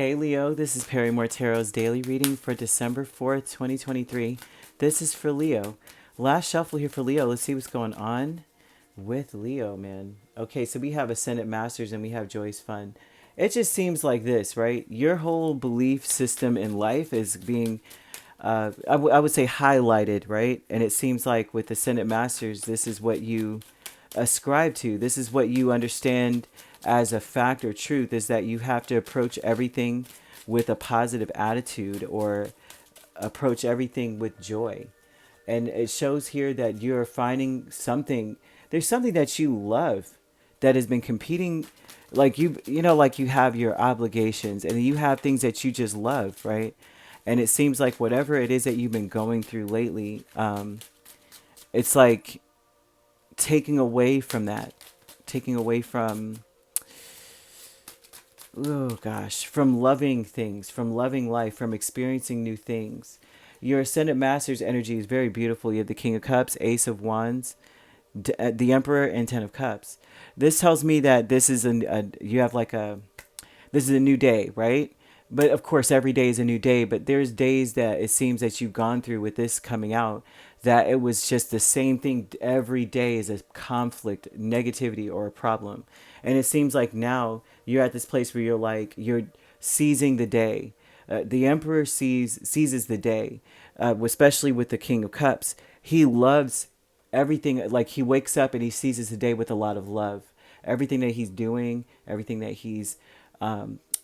Hey Leo, this is Perrymore Tarot's daily reading for December 4th, 2023. This is for Leo. Last shuffle here for Leo. Let's see what's going on with Leo, man. Okay, so we have Ascendant Masters and we have Joy's Fun. It just seems like this, right? Your whole belief system in life is being, I would say, highlighted, right? And it seems like with Ascendant Masters, this is what you ascribe to. This is what you understand as a fact or truth, is that you have to approach everything with a positive attitude or approach everything with joy. And it shows here that you're finding something, there's something that you love that has been competing, like like you have your obligations and you have things that you just love, right? And it seems like whatever it is that you've been going through lately, it's like taking away from that, taking away from, oh gosh, from loving things, from loving life, from experiencing new things. Your Ascendant Master's energy is very beautiful. You have the King of Cups, Ace of Wands, the Emperor, and Ten of Cups. This tells me that this is you have like this is a new day, right? But of course, every day is a new day. But there's days that it seems that you've gone through with this coming out, that it was just the same thing every day is a conflict, negativity, or a problem. And it seems like now you're at this place where you're seizing the day. The Emperor seizes the day, especially with the King of Cups. He loves everything. Like he wakes up and he seizes the day with a lot of love. Everything that he's doing, everything that he's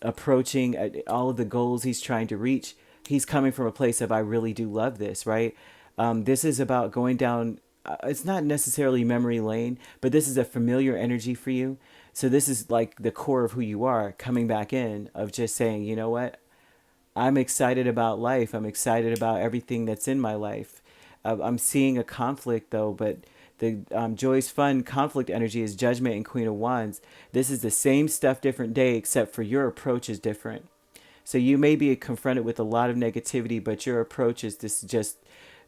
approaching, all of the goals he's trying to reach, he's coming from a place of, I really do love this, right? This is about going down, it's not necessarily memory lane, but this is a familiar energy for you. So this is like the core of who you are coming back in, of just saying, you know what? I'm excited about life. I'm excited about everything that's in my life. I'm seeing a conflict though, but the Joy's Fun conflict energy is Judgment and Queen of Wands. This is the same stuff, different day, except for your approach is different. So you may be confronted with a lot of negativity, but your approach is this, just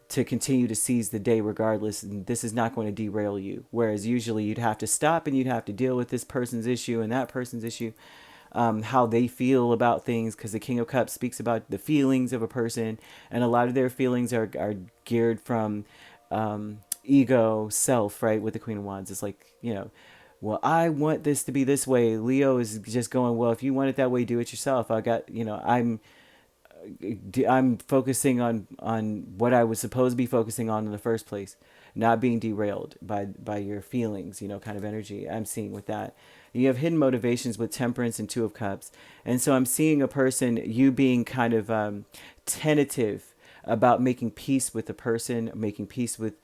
to continue to seize the day regardless. And this is not going to derail you. Whereas usually you'd have to stop and you'd have to deal with this person's issue and that person's issue, how they feel about things, because the King of Cups speaks about the feelings of a person, and a lot of their feelings are geared from ego, self, right? With the Queen of Wands, it's like, well, I want this to be this way. Leo is just going, well, if you want it that way, do it yourself. I'm focusing on what I was supposed to be focusing on in the first place, not being derailed by your feelings, kind of energy I'm seeing with that. You have hidden motivations with Temperance and Two of Cups. And so I'm seeing a person, you being kind of tentative about making peace with the person, making peace with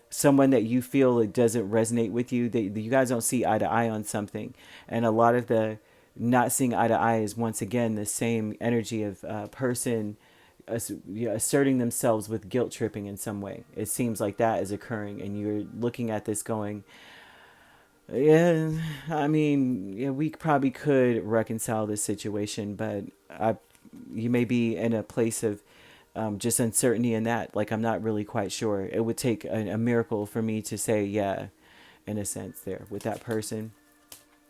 someone that you feel it doesn't resonate with you, that you guys don't see eye to eye on something. And a lot of the not seeing eye to eye is once again the same energy of a person asserting themselves with guilt tripping in some way. It seems like that is occurring, and you're looking at this going, yeah, I mean, yeah, we probably could reconcile this situation, but you may be in a place of just uncertainty in that. Like, I'm not really quite sure. It would take a miracle for me to say, yeah, in a sense, there with that person.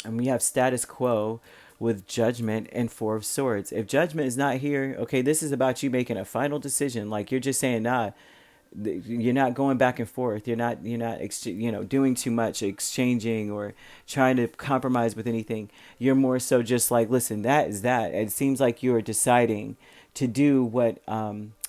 And we have status quo with Judgment and Four of Swords. If Judgment is not here, okay, this is about you making a final decision. Like, you're just saying, nah, you're not going back and forth. You're not doing too much exchanging or trying to compromise with anything. You're more so just like, listen, that is that. It seems like you're deciding to do what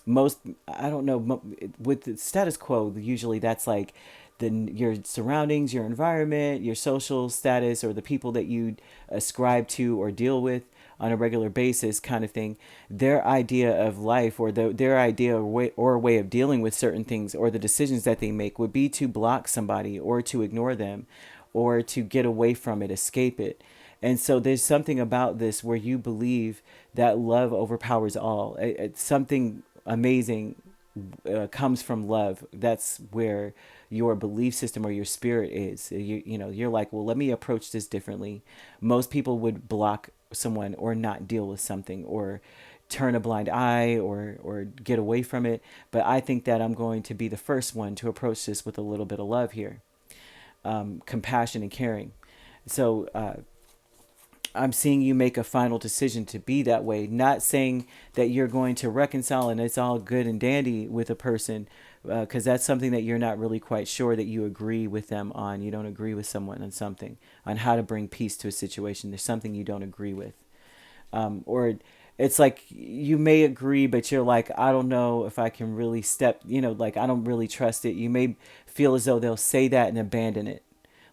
most, I don't know, with the status quo, usually that's like your surroundings, your environment, your social status, or the people that you ascribe to or deal with on a regular basis, kind of thing. Their idea of life, or their idea or way of dealing with certain things, or the decisions that they make, would be to block somebody or to ignore them or to get away from it, escape it. And so there's something about this where you believe that love overpowers all. It's something amazing comes from love. That's where your belief system or your spirit is. You're like, well, let me approach this differently. Most people would block someone or not deal with something or turn a blind eye or get away from it. But I think that I'm going to be the first one to approach this with a little bit of love here, compassion and caring. So I'm seeing you make a final decision to be that way. Not saying that you're going to reconcile and it's all good and dandy with a person, because that's something that you're not really quite sure that you agree with them on. You don't agree with someone on something, on how to bring peace to a situation. There's something you don't agree with. Or it's like you may agree, but you're like, I don't know if I can really step, like I don't really trust it. You may feel as though they'll say that and abandon it.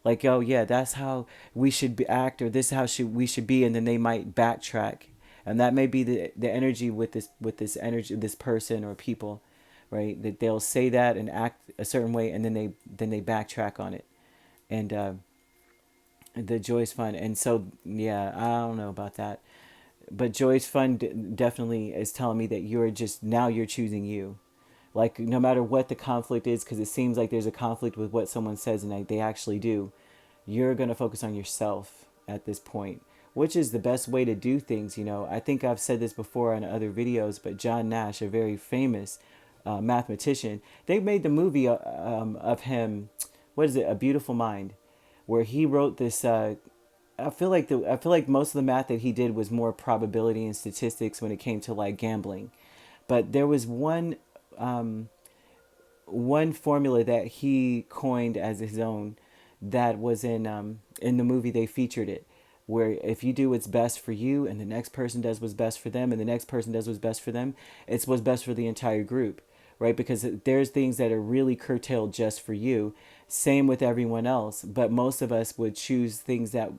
Like, oh yeah, that's how we should act, or this is how we should be, and then they might backtrack, and that may be the energy with this energy, this person or people, right? That they'll say that and act a certain way, and then they backtrack on it, and the joy's fun, and so yeah, I don't know about that, but joy's fun definitely is telling me that you're just now you're choosing you, like no matter what the conflict is, because it seems like there's a conflict with what someone says and they actually do. You're going to focus on yourself at this point, which is the best way to do things. I think I've said this before on other videos, but John Nash, a very famous mathematician, they made the movie of him. What is it? A Beautiful Mind, where he wrote this. I feel like most of the math that he did was more probability and statistics when it came to like gambling, but there was one formula that he coined as his own that was in the movie. They featured it, where if you do what's best for you and the next person does what's best for them and the next person does what's best for them, it's what's best for the entire group, right? Because there's things that are really curtailed just for you, same with everyone else, but most of us would choose things that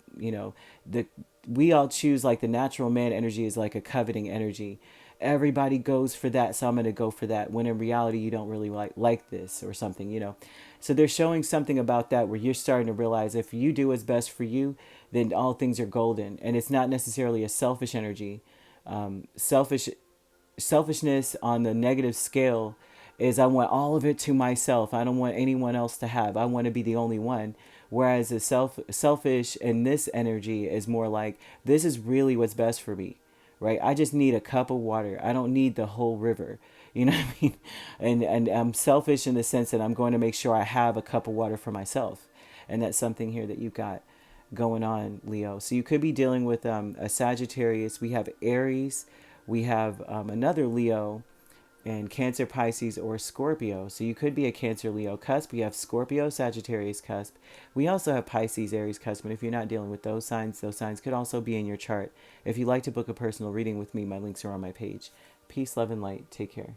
the we all choose, like the natural man energy is like a coveting energy. Everybody goes for that, so I'm going to go for that, when in reality you don't really like this or something. So they're showing something about that where you're starting to realize if you do what's best for you, then all things are golden, and it's not necessarily a selfish energy. Selfishness on the negative scale is I want all of it to myself. I don't want anyone else to have. I want to be the only one. Whereas the selfish in this energy is more like, this is really what's best for me, right? I just need a cup of water. I don't need the whole river. You know what I mean? And I'm selfish in the sense that I'm going to make sure I have a cup of water for myself. And that's something here that you've got going on, Leo. So you could be dealing with a Sagittarius. We have Aries. We have another Leo, and Cancer, Pisces, or Scorpio. So you could be a Cancer, Leo cusp. We have Scorpio, Sagittarius cusp. We also have Pisces, Aries cusp. And if you're not dealing with those signs could also be in your chart. If you'd like to book a personal reading with me, my links are on my page. Peace, love, and light. Take care.